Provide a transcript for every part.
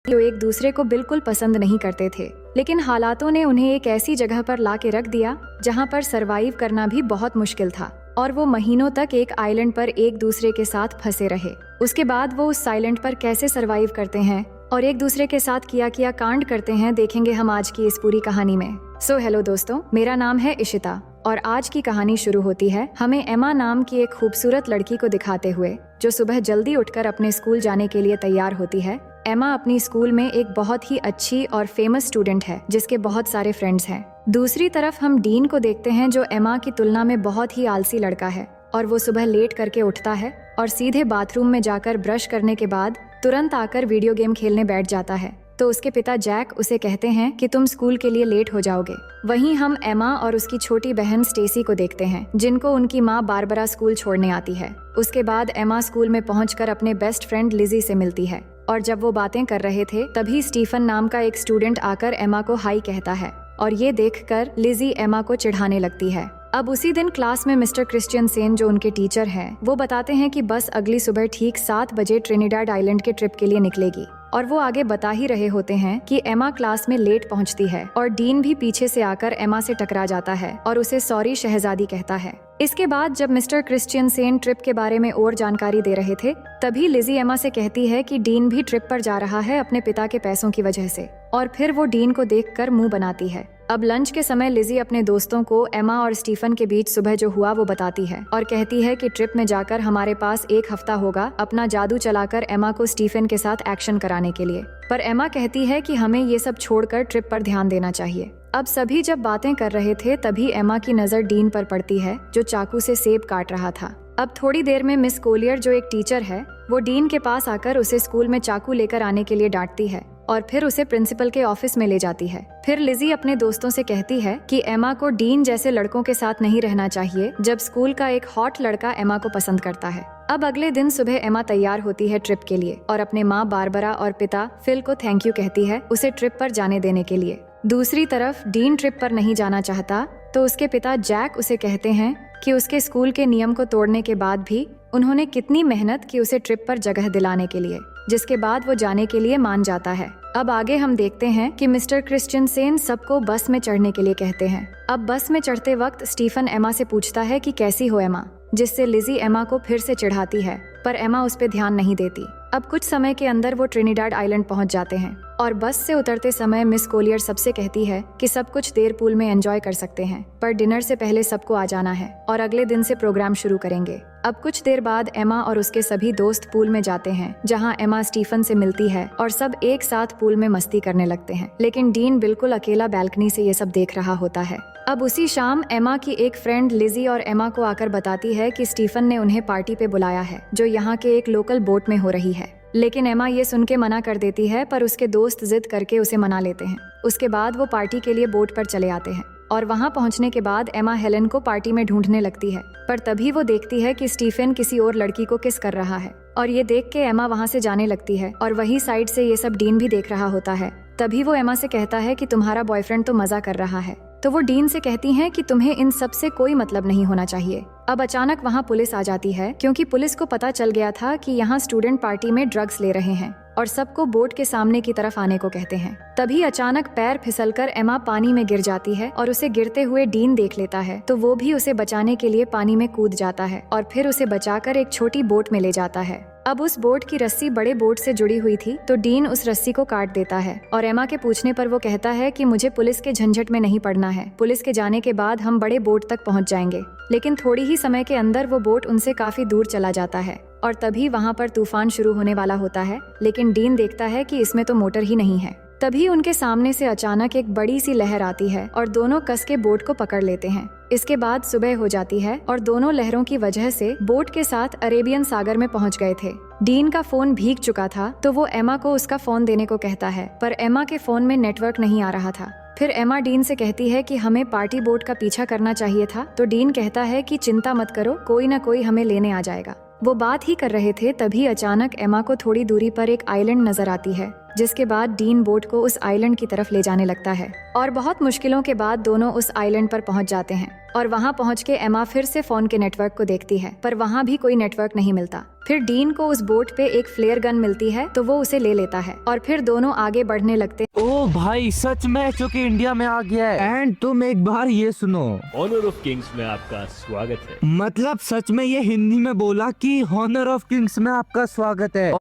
जो एक दूसरे को बिल्कुल पसंद नहीं करते थे, लेकिन हालातों ने उन्हें एक ऐसी जगह पर ला के रख दिया जहाँ पर सरवाइव करना भी बहुत मुश्किल था और वो महीनों तक एक आइलैंड पर एक दूसरे के साथ फंसे रहे। उसके बाद वो उस आइलैंड पर कैसे सरवाइव करते हैं और एक दूसरे के साथ किया कांड करते हैं, देखेंगे हम आज की इस पूरी कहानी में। सो हेलो दोस्तों, मेरा नाम है इशिता और आज की कहानी शुरू होती है हमें एमा नाम की एक खूबसूरत लड़की को दिखाते हुए, जो सुबह जल्दी उठकर अपने स्कूल जाने के लिए तैयार होती है। एमा अपनी स्कूल में एक बहुत ही अच्छी और फेमस स्टूडेंट है जिसके बहुत सारे फ्रेंड्स हैं। दूसरी तरफ हम डीन को देखते हैं जो एमा की तुलना में बहुत ही आलसी लड़का है और वो सुबह लेट करके उठता है और सीधे बाथरूम में जाकर ब्रश करने के बाद तुरंत आकर वीडियो गेम खेलने बैठ जाता है। तो उसके पिता जैक उसे कहते हैं कि तुम स्कूल के लिए लेट हो जाओगे। वहीं हम एमा और उसकी छोटी बहन स्टेसी को देखते हैं जिनको उनकी माँ बारबरा स्कूल छोड़ने आती है। उसके बाद एमा स्कूल में पहुंचकर अपने बेस्ट फ्रेंड लिजी से मिलती है और जब वो बातें कर रहे थे तभी स्टीफन नाम का एक स्टूडेंट आकर एमा को हाई कहता है और ये देखकर लिजी एमा को चिढ़ाने लगती है। अब उसी दिन क्लास में मिस्टर क्रिश्चियनसेन जो उनके टीचर हैं, वो बताते हैं कि बस अगली सुबह ठीक 7 बजे ट्रिनिडाड आइलैंड के ट्रिप के लिए निकलेगी और वो आगे बता ही रहे होते हैं कि एमा क्लास में लेट पहुंचती है और डीन भी पीछे से आकर एमा से टकरा जाता है और उसे सॉरी शहजादी कहता है। इसके बाद जब मिस्टर क्रिश्चियनसेन ट्रिप के बारे में और जानकारी दे रहे थे तभी लिजी एमा से कहती है कि डीन भी ट्रिप पर जा रहा है अपने पिता के पैसों की वजह से और फिर वो डीन को देखकर मुंह बनाती है। अब लंच के समय लिजी अपने दोस्तों को एमा और स्टीफन के बीच सुबह जो हुआ वो बताती है और कहती है कि ट्रिप में जाकर हमारे पास 1 हफ्ता होगा अपना जादू चलाकर एमा को स्टीफन के साथ एक्शन कराने के लिए। पर एमा कहती है कि हमें ये सब छोड़कर ट्रिप पर ध्यान देना चाहिए। अब सभी जब बातें कर रहे थे तभी एमा की नजर डीन पर पड़ती है जो चाकू से सेब काट रहा था। अब थोड़ी देर में मिस कोलियर जो एक टीचर है वो डीन के पास आकर उसे स्कूल में चाकू लेकर आने के लिए डांटती है और फिर उसे प्रिंसिपल के ऑफिस में ले जाती है। फिर लिजी अपने दोस्तों से कहती है कि एमा को डीन जैसे लड़कों के साथ नहीं रहना चाहिए जब स्कूल का एक हॉट लड़का एमा को पसंद करता है। अब अगले दिन सुबह एमा तैयार होती है ट्रिप के लिए और अपने माँ बारबरा और पिता फिल को थैंक यू कहती है उसे ट्रिप पर जाने देने के लिए। दूसरी तरफ डीन ट्रिप पर नहीं जाना चाहता तो उसके पिता जैक उसे कहते हैं कि उसके स्कूल के नियम को तोड़ने के बाद भी उन्होंने कितनी मेहनत की उसे ट्रिप पर जगह दिलाने के लिए, जिसके बाद वो जाने के लिए मान जाता है। अब आगे हम देखते हैं कि मिस्टर क्रिश्चियनसेन सबको बस में चढ़ने के लिए कहते हैं। अब बस में चढ़ते वक्त स्टीफन एमा से पूछता है कि कैसी हो एमा, जिससे लिजी एमा को फिर से चिढ़ाती है पर एमा उस पर ध्यान नहीं देती। अब कुछ समय के अंदर वो ट्रिनिडाड आइलैंड पहुंच जाते हैं और बस से उतरते समय मिस कोलियर सबसे कहती है कि सब कुछ देर पूल में एंजॉय कर सकते हैं पर डिनर से पहले सबको आ जाना है और अगले दिन से प्रोग्राम शुरू करेंगे। अब कुछ देर बाद एमा और उसके सभी दोस्त पूल में जाते हैं जहां एमा स्टीफन से मिलती है और सब एक साथ पूल में मस्ती करने लगते हैं, लेकिन डीन बिल्कुल अकेला बैल्कनी से ये सब देख रहा होता है। अब उसी शाम एमा की एक फ्रेंड लिजी और एमा को आकर बताती है कि स्टीफन ने उन्हें पार्टी पे बुलाया है जो यहाँ के एक लोकल बोट में हो रही है, लेकिन एमा ये सुन के मना कर देती है पर उसके दोस्त जिद करके उसे मना लेते हैं। उसके बाद वो पार्टी के लिए बोट पर चले आते हैं और वहां पहुंचने के बाद एमा हेलन को पार्टी में ढूंढने लगती है पर तभी वो देखती है कि स्टीफन किसी और लड़की को किस कर रहा है और ये देख के एमा वहां से जाने लगती है और वही साइड से ये सब डीन भी देख रहा होता है। तभी वो एमा से कहता है कि तुम्हारा बॉयफ्रेंड तो मजा कर रहा है, तो वो डीन से कहती हैं कि तुम्हें इन सब से कोई मतलब नहीं होना चाहिए। अब अचानक वहाँ पुलिस आ जाती है क्योंकि पुलिस को पता चल गया था कि यहाँ स्टूडेंट पार्टी में ड्रग्स ले रहे हैं और सबको बोट के सामने की तरफ आने को कहते हैं। तभी अचानक पैर फिसलकर एमा पानी में गिर जाती है और उसे गिरते हुए डीन देख लेता है तो वो भी उसे बचाने के लिए पानी में कूद जाता है और फिर उसे बचाकर एक छोटी बोट में ले जाता है। अब उस बोट की रस्सी बड़े बोट से जुड़ी हुई थी तो डीन उस रस्सी को काट देता है और एमा के पूछने पर वो कहता है कि मुझे पुलिस के झंझट में नहीं पड़ना है, पुलिस के जाने के बाद हम बड़े बोट तक पहुंच जाएंगे। लेकिन थोड़ी ही समय के अंदर वो बोट उनसे काफी दूर चला जाता है और तभी वहाँ पर तूफान शुरू होने वाला होता है, लेकिन डीन देखता है कि इसमें तो मोटर ही नहीं है। तभी उनके सामने से अचानक एक बड़ी सी लहर आती है और दोनों कस के बोट को पकड़ लेते हैं। इसके बाद सुबह हो जाती है और दोनों लहरों की वजह से बोट के साथ अरेबियन सागर में पहुंच गए थे। डीन का फोन भीग चुका था तो वो एमा को उसका फोन देने को कहता है पर एमा के फोन में नेटवर्क नहीं आ रहा था। फिर एमा डीन से कहती है कि हमें पार्टी बोट का पीछा करना चाहिए था तो डीन कहता है कि चिंता मत करो, कोई ना कोई हमें लेने आ जाएगा। वो बात ही कर रहे थे तभी अचानक एमा को थोड़ी दूरी पर एक आइलैंड नजर आती है जिसके बाद डीन बोट को उस आइलैंड की तरफ ले जाने लगता है और बहुत मुश्किलों के बाद दोनों उस आइलैंड पर पहुंच जाते हैं। और वहां पहुंच के एमा फिर से फोन के नेटवर्क को देखती है, पर वहां भी कोई नेटवर्क नहीं मिलता। फिर डीन को उस बोट पे एक फ्लेयर गन मिलती है, तो वो उसे ले लेता है और फिर दोनों आगे बढ़ने लगते। ओ भाई, सच में क्योंकि इंडिया में आ गया है। एंड तुम एक बार ये सुनो, ऑनर ऑफ किंग्स में आपका स्वागत है। मतलब सच में ये हिंदी में बोला कि हॉनर ऑफ किंग्स में आपका स्वागत है।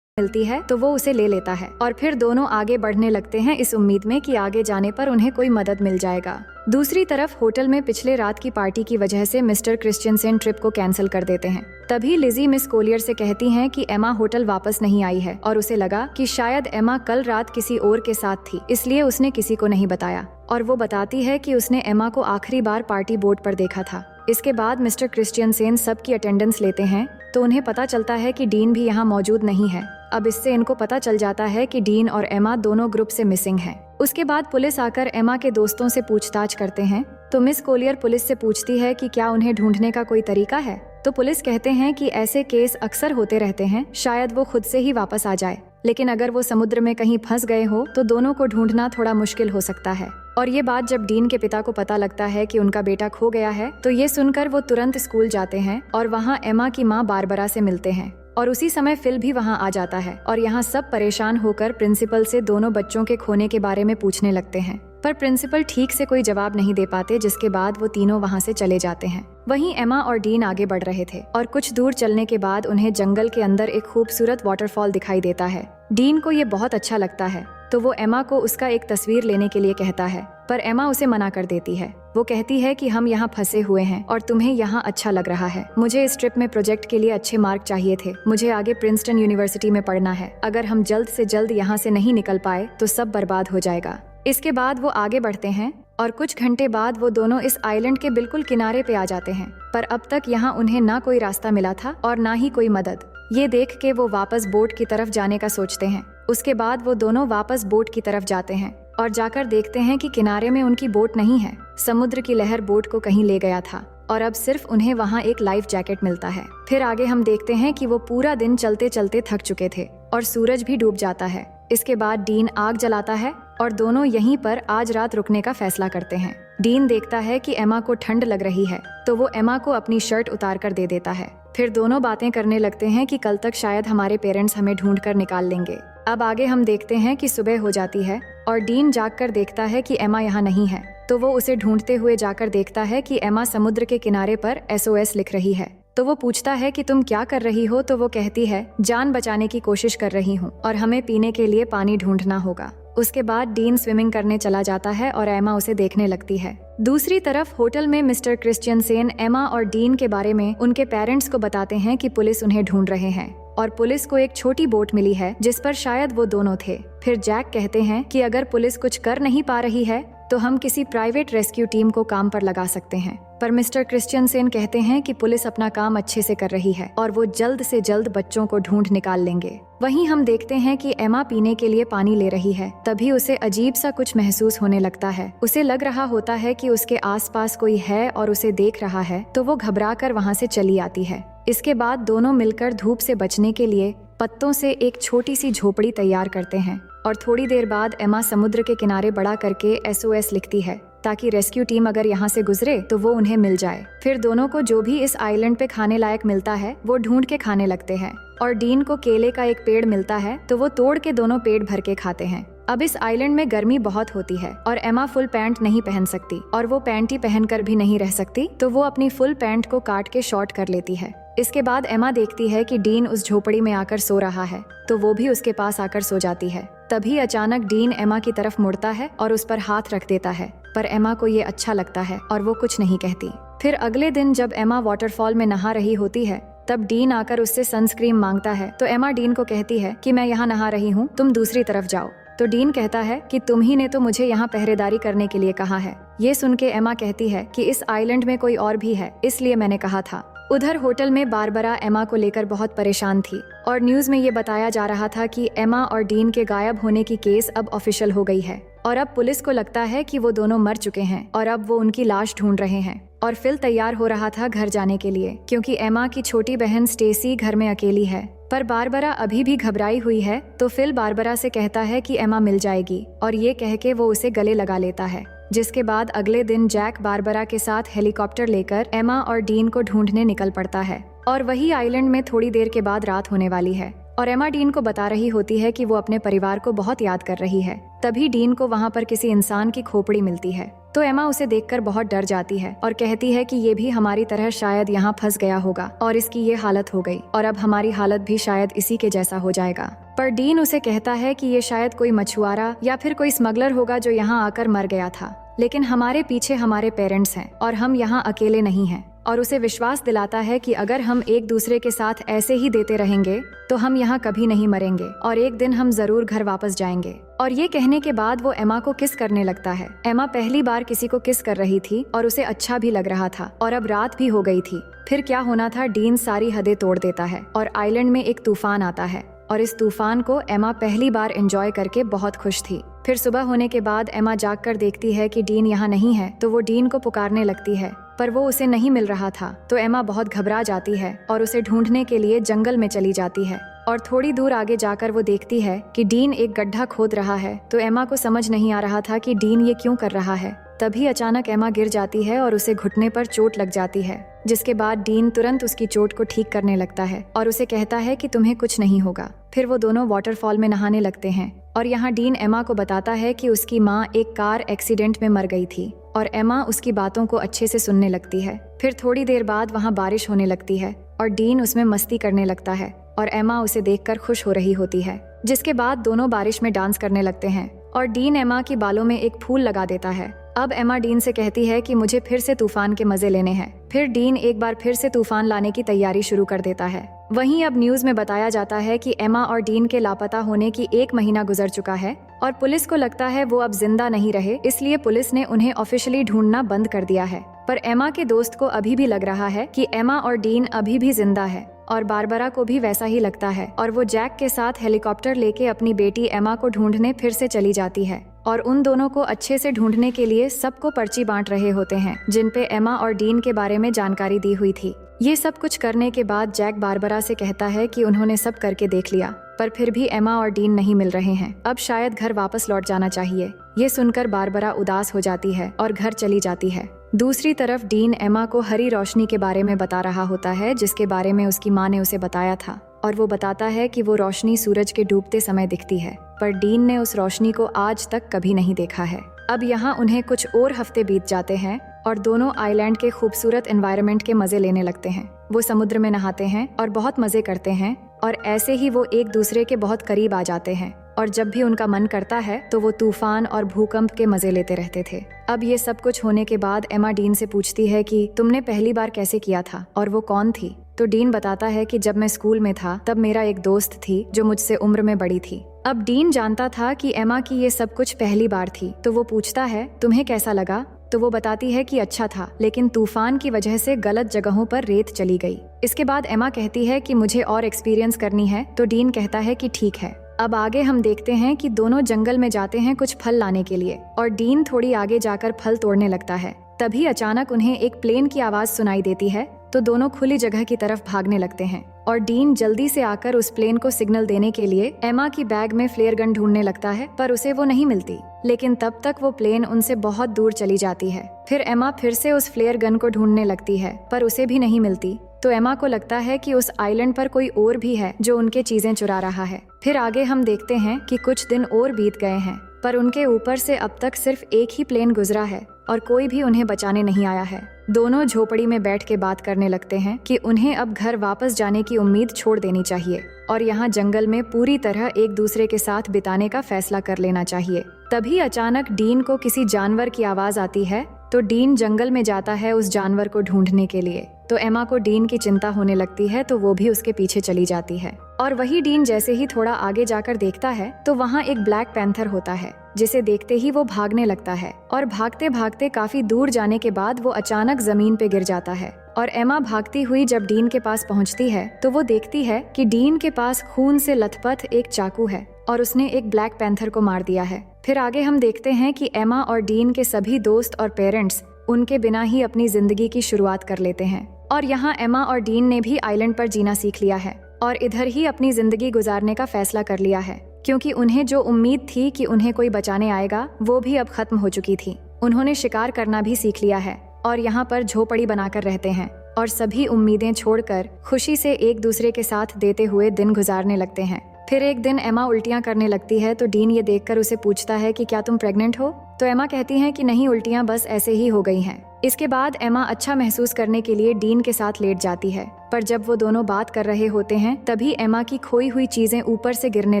मिलती है तो वो उसे ले लेता है और फिर दोनों आगे बढ़ने लगते हैं इस उम्मीद में कि आगे जाने पर उन्हें कोई मदद मिल जाएगा। दूसरी तरफ होटल में पिछले रात की पार्टी की वजह से मिस्टर क्रिश्चियनसेन ट्रिप को कैंसिल कर देते हैं। तभी लिजी मिस कोलियर से कहती हैं कि एमा होटल वापस नहीं आई है और उसे लगा कि शायद एमा कल रात किसी और के साथ थी, इसलिए उसने किसी को नहीं बताया। और वो बताती है कि उसने एमा को आखिरी बार पार्टी बोर्ड पर देखा था। इसके बाद मिस्टर क्रिश्चियनसेन सबकी अटेंडेंस लेते हैं तो उन्हें पता चलता है कि डीन भी यहाँ मौजूद नहीं है। अब इससे इनको पता चल जाता है कि डीन और एमा दोनों ग्रुप से मिसिंग हैं। उसके बाद पुलिस आकर एमा के दोस्तों से पूछताछ करते हैं तो मिस कोलियर पुलिस से पूछती है कि क्या उन्हें ढूंढने का कोई तरीका है। तो पुलिस कहते हैं कि ऐसे केस अक्सर होते रहते हैं, शायद वो खुद से ही वापस आ जाए, लेकिन अगर वो समुद्र में कहीं फंस गए हो तो दोनों को ढूंढना थोड़ा मुश्किल हो सकता है। और ये बात जब डीन के पिता को पता लगता है कि उनका बेटा खो गया है तो ये सुनकर वो तुरंत स्कूल जाते हैं और वहाँ एमा की माँ बारबरा से मिलते हैं। और उसी समय फिल भी वहाँ आ जाता है और यहाँ सब परेशान होकर प्रिंसिपल से दोनों बच्चों के खोने के बारे में पूछने लगते हैं, पर प्रिंसिपल ठीक से कोई जवाब नहीं दे पाते, जिसके बाद वो तीनों वहाँ से चले जाते हैं। वहीं एमा और डीन आगे बढ़ रहे थे और कुछ दूर चलने के बाद उन्हें जंगल के अंदर एक खूबसूरत वाटरफॉल दिखाई देता है। डीन को ये बहुत अच्छा लगता है तो वो एमा को उसका एक तस्वीर लेने के लिए कहता है, पर एमा उसे मना कर देती है। वो कहती है कि हम यहाँ फंसे हुए हैं और तुम्हें यहाँ अच्छा लग रहा है। मुझे इस ट्रिप में प्रोजेक्ट के लिए अच्छे मार्क चाहिए थे। मुझे आगे प्रिंसटन यूनिवर्सिटी में पढ़ना है। अगर हम जल्द से जल्द यहाँ से नहीं निकल पाए तो सब बर्बाद हो जाएगा। इसके बाद वो आगे बढ़ते हैं और कुछ घंटे बाद वो दोनों इस आइलैंड के बिल्कुल किनारे पे आ जाते हैं, पर अब तक यहाँ उन्हें ना कोई रास्ता मिला था और ना ही कोई मदद। ये देख के वो वापस बोट की तरफ जाने का सोचते हैं। उसके बाद वो दोनों वापस बोट की तरफ जाते हैं और जाकर देखते हैं कि किनारे में उनकी बोट नहीं है। समुद्र की लहर बोट को कहीं ले गया था और अब सिर्फ उन्हें वहाँ एक लाइफ जैकेट मिलता है। फिर आगे हम देखते हैं कि वो पूरा दिन चलते चलते थक चुके थे और सूरज भी डूब जाता है। इसके बाद डीन आग जलाता है और दोनों यहीं पर आज रात रुकने का फैसला करते हैं। डीन देखता है कि एमा को ठंड लग रही है तो वो एमा को अपनी शर्ट उतार कर दे देता है। फिर दोनों बातें करने लगते हैं कि कल तक शायद हमारे पेरेंट्स हमें ढूंढ कर निकाल लेंगे। अब आगे हम देखते हैं कि सुबह हो जाती है और डीन जागकर देखता है कि एमा यहाँ नहीं है, तो वो उसे ढूंढते हुए जाकर देखता है कि एमा समुद्र के किनारे पर SOS लिख रही है। तो वो पूछता है कि तुम क्या कर रही हो, तो वो कहती है जान बचाने की कोशिश कर रही हूँ और हमें पीने के लिए पानी ढूंढना होगा। उसके बाद डीन स्विमिंग करने चला जाता है और एमा उसे देखने लगती है। दूसरी तरफ होटल में मिस्टर क्रिश्चियनसेन एमा और डीन के बारे में उनके पेरेंट्स को बताते हैं कि पुलिस उन्हें ढूंढ रहे हैं और पुलिस को एक छोटी बोट मिली है जिस पर शायद वो दोनों थे। फिर जैक कहते हैं कि अगर पुलिस कुछ कर नहीं पा रही है तो हम किसी प्राइवेट रेस्क्यू टीम को काम पर लगा सकते हैं, पर मिस्टर क्रिश्चियनसेन कहते हैं कि पुलिस अपना काम अच्छे से कर रही है और वो जल्द से जल्द बच्चों को ढूंढ निकाल लेंगे। वहीं हम देखते हैं कि एमा पीने के लिए पानी ले रही है, तभी उसे अजीब सा कुछ महसूस होने लगता है। उसे लग रहा होता है कि उसके आसपास कोई है और उसे देख रहा है, तो वो घबराकर वहाँ से चली आती है। इसके बाद दोनों मिलकर धूप से बचने के लिए पत्तों से एक छोटी सी झोपड़ी तैयार करते हैं और थोड़ी देर बाद एमा समुद्र के किनारे बड़ा करके SOS लिखती है ताकि रेस्क्यू टीम अगर यहाँ से गुजरे तो वो उन्हें मिल जाए। फिर दोनों को जो भी इस आइलैंड पे खाने लायक मिलता है वो ढूंढ के खाने लगते हैं और डीन को केले का एक पेड़ मिलता है तो वो तोड़ के दोनों पेट भर के खाते हैं। अब इस आइलैंड में गर्मी बहुत होती है और एमा फुल पैंट नहीं पहन सकती और वो पैंटी पहनकर भी नहीं रह सकती, तो वो अपनी फुल पैंट को काट के शॉर्ट कर लेती है। इसके बाद एमा देखती है कि डीन उस झोपड़ी में आकर सो रहा है, तो वो भी उसके पास आकर सो जाती है। तभी अचानक डीन एमा की तरफ मुड़ता है और उस पर हाथ रख देता है, पर एमा को ये अच्छा लगता है और वो कुछ नहीं कहती। फिर अगले दिन जब एमा वाटरफॉल में नहा रही होती है तब डीन आकर उससे सनस्क्रीन मांगता है, तो एमा डीन को कहती है कि मैं यहाँ नहा रही हूँ, तुम दूसरी तरफ जाओ। तो डीन कहता है कि तुम ही ने तो मुझे यहाँ पहरेदारी करने के लिए कहा है। ये सुन के एमा कहती है कि इस आइलैंड में कोई और भी है, इसलिए मैंने कहा था। उधर होटल में बारबरा एमा को लेकर बहुत परेशान थी और न्यूज में ये बताया जा रहा था कि एमा और डीन के गायब होने की केस अब ऑफिशियल हो गई है और अब पुलिस को लगता है कि वो दोनों मर चुके हैं और अब वो उनकी लाश ढूंढ रहे हैं। और फिल तैयार हो रहा था घर जाने के लिए क्योंकि एमा की छोटी बहन स्टेसी घर में अकेली है। पर बारबरा अभी भी घबराई हुई है, तो फिल बारबरा से कहता है कि एमा मिल जाएगी, और ये कह के वो उसे गले लगा लेता है। जिसके बाद अगले दिन जैक बारबरा के साथ हेलीकॉप्टर लेकर एमा और डीन को ढूंढने निकल पड़ता है। और वही आइलैंड में थोड़ी देर के बाद रात होने वाली है और एमा डीन को बता रही होती है कि वो अपने परिवार को बहुत याद कर रही है। तभी डीन को वहाँ पर किसी इंसान की खोपड़ी मिलती है, तो एमा उसे देखकर बहुत डर जाती है और कहती है कि ये भी हमारी तरह शायद यहाँ फंस गया होगा और इसकी ये हालत हो गई और अब हमारी हालत भी शायद इसी के जैसा हो जाएगा। पर डीन उसे कहता है कि ये शायद कोई मछुआरा या फिर कोई स्मगलर होगा जो यहाँ आकर मर गया था, लेकिन हमारे पीछे हमारे पेरेंट्स हैं और हम यहाँ अकेले नहीं हैं। और उसे विश्वास दिलाता है कि अगर हम एक दूसरे के साथ ऐसे ही देते रहेंगे तो हम यहाँ कभी नहीं मरेंगे और एक दिन हम जरूर घर वापस जाएंगे। और ये कहने के बाद वो एमा को किस करने लगता है। एमा पहली बार किसी को किस कर रही थी और उसे अच्छा भी लग रहा था और अब रात भी हो गई थी। फिर क्या होना था, डीन सारी हदें तोड़ देता है और आइलैंड में एक तूफान आता है और इस तूफान को एमा पहली बार एंजॉय करके बहुत खुश थी। फिर सुबह होने के बाद एमा जाग कर देखती है कि डीन यहाँ नहीं है, तो वो डीन को पुकारने लगती है, पर वो उसे नहीं मिल रहा था। तो एमा बहुत घबरा जाती है और उसे ढूंढने के लिए जंगल में चली जाती है। और थोड़ी दूर आगे जाकर वो देखती है कि डीन एक गड्ढा खोद रहा है। तो एमा को समझ नहीं आ रहा था कि डीन ये क्यों कर रहा है। तभी अचानक एमा गिर जाती है और उसे घुटने पर चोट लग जाती है, जिसके बाद डीन तुरंत उसकी चोट को ठीक करने लगता है और उसे कहता है कि तुम्हें कुछ नहीं होगा। फिर वो दोनों वाटरफॉल में नहाने लगते हैं और यहाँ डीन एमा को बताता है कि उसकी माँ एक कार एक्सीडेंट में मर गई थी और एमा उसकी बातों को अच्छे से सुनने लगती है। फिर थोड़ी देर बाद वहाँ बारिश होने लगती है और डीन उसमें मस्ती करने लगता है और एमा उसे देखकर खुश हो रही होती है। जिसके बाद दोनों बारिश में डांस करने लगते हैं और डीन एमा की बालों में एक फूल लगा देता है। अब एमा डीन से कहती है कि मुझे फिर से तूफान के मजे लेने हैं। फिर डीन एक बार फिर से तूफान लाने की तैयारी शुरू कर देता है। वहीं अब न्यूज में बताया जाता है कि एमा और डीन के लापता होने की 1 महीना गुजर चुका है और पुलिस को लगता है वो अब जिंदा नहीं रहे, इसलिए पुलिस ने उन्हें ऑफिशियली ढूंढना बंद कर दिया है। पर एमा के दोस्त को अभी भी लग रहा है कि एमा और डीन अभी भी जिंदा है और बारबरा को भी वैसा ही लगता है और वो जैक के साथ हेलीकॉप्टर लेके अपनी बेटी एमा को ढूंढने फिर से चली जाती है और उन दोनों को अच्छे से ढूंढने के लिए सबको पर्ची बांट रहे होते हैं, जिन पे एमा और डीन के बारे में जानकारी दी हुई थी। ये सब कुछ करने के बाद जैक बारबरा से कहता है कि उन्होंने सब करके देख लिया, पर फिर भी एमा और डीन नहीं मिल रहे हैं। अब शायद घर वापस लौट जाना चाहिए। ये सुनकर बारबरा उदास हो जाती है और घर चली जाती है। दूसरी तरफ डीन एमा को हरी रोशनी के बारे में बता रहा होता है, जिसके बारे में उसकी माँ ने उसे बताया था, और वो बताता है कि वो रोशनी सूरज के डूबते समय दिखती है, पर डीन ने उस रोशनी को आज तक कभी नहीं देखा है। अब यहाँ उन्हें कुछ और हफ्ते बीत जाते हैं और दोनों आइलैंड के खूबसूरत एनवायरनमेंट के मजे लेने लगते हैं। वो समुद्र में नहाते हैं और बहुत मजे करते हैं और ऐसे ही वो एक दूसरे के बहुत करीब आ जाते हैं और जब भी उनका मन करता है तो वो तूफान और भूकंप के मजे लेते रहते थे। अब ये सब कुछ होने के बाद एमा डीन से पूछती है कि तुमने पहली बार कैसे किया था और वो कौन थी। तो डीन बताता है कि जब मैं स्कूल में था तब मेरा एक दोस्त थी जो मुझसे उम्र में बड़ी थी। अब डीन जानता था कि एमा की ये सब कुछ पहली बार थी, तो वो पूछता है तुम्हें कैसा लगा। तो वो बताती है कि अच्छा था, लेकिन तूफान की वजह से गलत जगहों पर रेत चली गई। इसके बाद एमा कहती है कि मुझे और एक्सपीरियंस करनी है, तो डीन कहता है कि ठीक है। अब आगे हम देखते हैं कि दोनों जंगल में जाते हैं कुछ फल लाने के लिए और डीन थोड़ी आगे जाकर फल तोड़ने लगता है। तभी अचानक उन्हें एक प्लेन की आवाज सुनाई देती है, तो दोनों खुली जगह की तरफ भागने लगते हैं और डीन जल्दी से आकर उस प्लेन को सिग्नल देने के लिए एमा की बैग में फ्लेयर गन ढूंढने लगता है, पर उसे वो नहीं मिलती। लेकिन तब तक वो प्लेन उनसे बहुत दूर चली जाती है। फिर एमा फिर से उस फ्लेयर गन को ढूंढने लगती है, पर उसे भी नहीं मिलती। तो एमा को लगता है कि उस आइलैंड पर कोई और भी है जो उनके चीजें चुरा रहा है। फिर आगे हम देखते हैं कि कुछ दिन और बीत गए हैं, पर उनके ऊपर से अब तक सिर्फ एक ही प्लेन गुजरा है और कोई भी उन्हें बचाने नहीं आया है। दोनों झोपड़ी में बैठ के बात करने लगते हैं कि उन्हें अब घर वापस जाने की उम्मीद छोड़ देनी चाहिए और यहाँ जंगल में पूरी तरह एक दूसरे के साथ बिताने का फैसला कर लेना चाहिए। तभी अचानक डीन को किसी जानवर की आवाज आती है, तो डीन जंगल में जाता है उस जानवर को ढूंढने के लिए। तो एमा को डीन की चिंता होने लगती है, तो वो भी उसके पीछे चली जाती है। और वही डीन जैसे ही थोड़ा आगे जाकर देखता है तो वहाँ एक ब्लैक पैंथर होता है, जिसे देखते ही वो भागने लगता है और भागते भागते काफी दूर जाने के बाद वो अचानक जमीन पे गिर जाता है। और एमा भागती हुई जब डीन के पास पहुँचती है तो वो देखती है कि डीन के पास खून से लथपथ एक चाकू है और उसने एक ब्लैक पैंथर को मार दिया है। फिर आगे हम देखते हैं कि एमा और डीन के सभी दोस्त और पेरेंट्स उनके बिना ही अपनी जिंदगी की शुरुआत कर लेते हैं और यहाँ एमा और डीन ने भी आइलैंड पर जीना सीख लिया है। और इधर ही अपनी जिंदगी गुजारने का फैसला कर लिया है, क्योंकि उन्हें जो उम्मीद थी कि उन्हें कोई बचाने आएगा वो भी अब खत्म हो चुकी थी। उन्होंने शिकार करना भी सीख लिया है और यहाँ पर झोपड़ी बनाकर रहते हैं और सभी उम्मीदें छोड़कर खुशी से एक दूसरे के साथ देते हुए दिन गुजारने लगते हैं। फिर एक दिन एमा उल्टियां करने लगती है तो डीन ये देखकर उसे पूछता है कि क्या तुम प्रेग्नेंट हो? तो एमा कहती है कि नहीं, उल्टियां बस ऐसे ही हो गई हैं। इसके बाद एमा अच्छा महसूस करने के लिए डीन के साथ लेट जाती है, पर जब वो दोनों बात कर रहे होते हैं तभी एमा की खोई हुई चीजें ऊपर से गिरने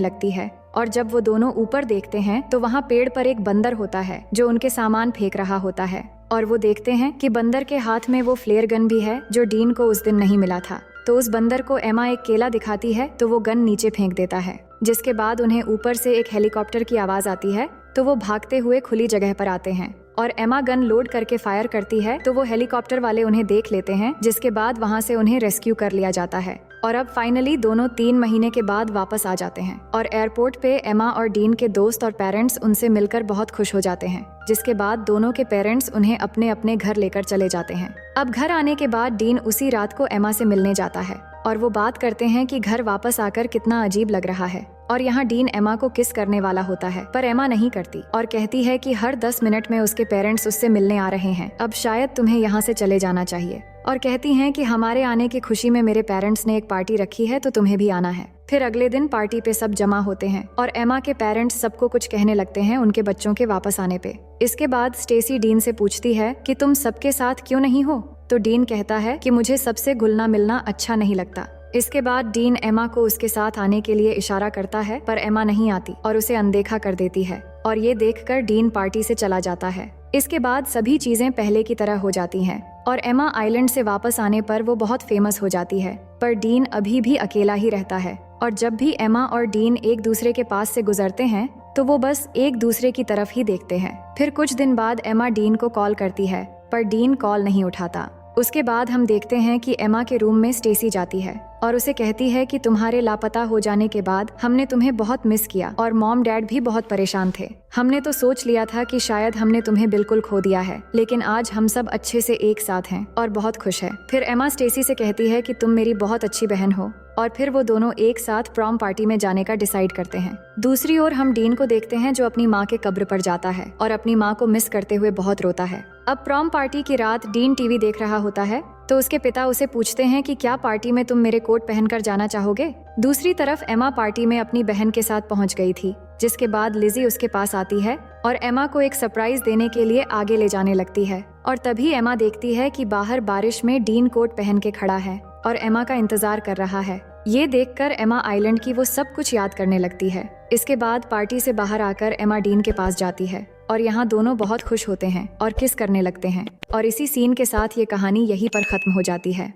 लगती है और जब वो दोनों ऊपर देखते हैं तो वहाँ पेड़ पर एक बंदर होता है जो उनके सामान फेंक रहा होता है और वो देखते हैं कि बंदर के हाथ में वो फ्लेयर गन भी है जो डीन को उस दिन नहीं मिला था। तो उस बंदर को एमा एक केला दिखाती है तो वो गन नीचे फेंक देता है, जिसके बाद उन्हें ऊपर से एक हेलीकॉप्टर की आवाज आती है तो वो भागते हुए खुली जगह पर आते हैं और एमा गन लोड करके फायर करती है तो वो हेलीकॉप्टर वाले उन्हें देख लेते हैं, जिसके बाद वहाँ से उन्हें रेस्क्यू कर लिया जाता है और अब फाइनली दोनों 3 महीने के बाद वापस आ जाते हैं और एयरपोर्ट पे एमा और डीन के दोस्त और पेरेंट्स उनसे मिलकर बहुत खुश हो जाते हैं, जिसके बाद दोनों के पेरेंट्स उन्हें अपने अपने घर लेकर चले जाते हैं। अब घर आने के बाद डीन उसी रात को एमा से मिलने जाता है और वो बात करते हैं कि घर वापस आकर कितना अजीब लग रहा है और यहाँ डीन एमा को किस करने वाला होता है, पर एमा नहीं करती और कहती है कि हर 10 मिनट में उसके पेरेंट्स उससे मिलने आ रहे हैं, अब शायद तुम्हें यहाँ से चले जाना चाहिए। और कहती हैं कि हमारे आने की खुशी में मेरे पेरेंट्स ने एक पार्टी रखी है तो तुम्हें भी आना है। फिर अगले दिन पार्टी पे सब जमा होते हैं और एमा के पेरेंट्स सबको कुछ कहने लगते हैं उनके बच्चों के वापस आने पे। इसके बाद स्टेसी डीन से पूछती है कि तुम सबके साथ क्यों नहीं हो? तो डीन कहता है कि मुझे सबसे घुलना मिलना अच्छा नहीं लगता। इसके बाद डीन एमा को उसके साथ आने के लिए इशारा करता है पर एमा नहीं आती और उसे अनदेखा कर देती है और ये देखकर डीन पार्टी से चला जाता है। इसके बाद सभी चीजें पहले की तरह हो जाती हैं और एमा आइलैंड से वापस आने पर वो बहुत फेमस हो जाती है, पर डीन अभी भी अकेला ही रहता है और जब भी एमा और डीन एक दूसरे के पास से गुजरते हैं तो वो बस एक दूसरे की तरफ ही देखते हैं। फिर कुछ दिन बाद एमा डीन को कॉल करती है पर डीन कॉल नहीं उठाता। उसके बाद हम देखते हैं कि एमा के रूम में स्टेसी जाती है और उसे कहती है कि तुम्हारे लापता हो जाने के बाद हमने तुम्हें बहुत मिस किया और मॉम डैड भी बहुत परेशान थे। हमने तो सोच लिया था कि शायद हमने तुम्हें बिल्कुल खो दिया है, लेकिन आज हम सब अच्छे से एक साथ हैं और बहुत खुश है। फिर एमा स्टेसी से कहती है कि तुम मेरी बहुत अच्छी बहन हो और फिर वो दोनों एक साथ प्रॉम पार्टी में जाने का डिसाइड करते हैं। दूसरी ओर हम डीन को देखते हैं जो अपनी माँ के कब्र पर जाता है और अपनी माँ को मिस करते हुए बहुत रोता है। अब प्रॉम पार्टी की रात डीन टीवी देख रहा होता है तो उसके पिता उसे पूछते हैं कि क्या पार्टी में तुम मेरे कोट पहनकर जाना चाहोगे? दूसरी तरफ एमा पार्टी में अपनी बहन के साथ पहुंच गई थी, जिसके बाद लिजी उसके पास आती है और एमा को एक सरप्राइज देने के लिए आगे ले जाने लगती है और तभी एमा देखती है कि बाहर बारिश में डीन कोट पहन के खड़ा है और एमा का इंतजार कर रहा है। ये देखकर एमा आइलैंड की वो सब कुछ याद करने लगती है। इसके बाद पार्टी से बाहर आकर एमा डीन के पास जाती है और यहाँ दोनों बहुत खुश होते हैं और किस करने लगते हैं और इसी सीन के साथ ये कहानी यहीं पर खत्म हो जाती है।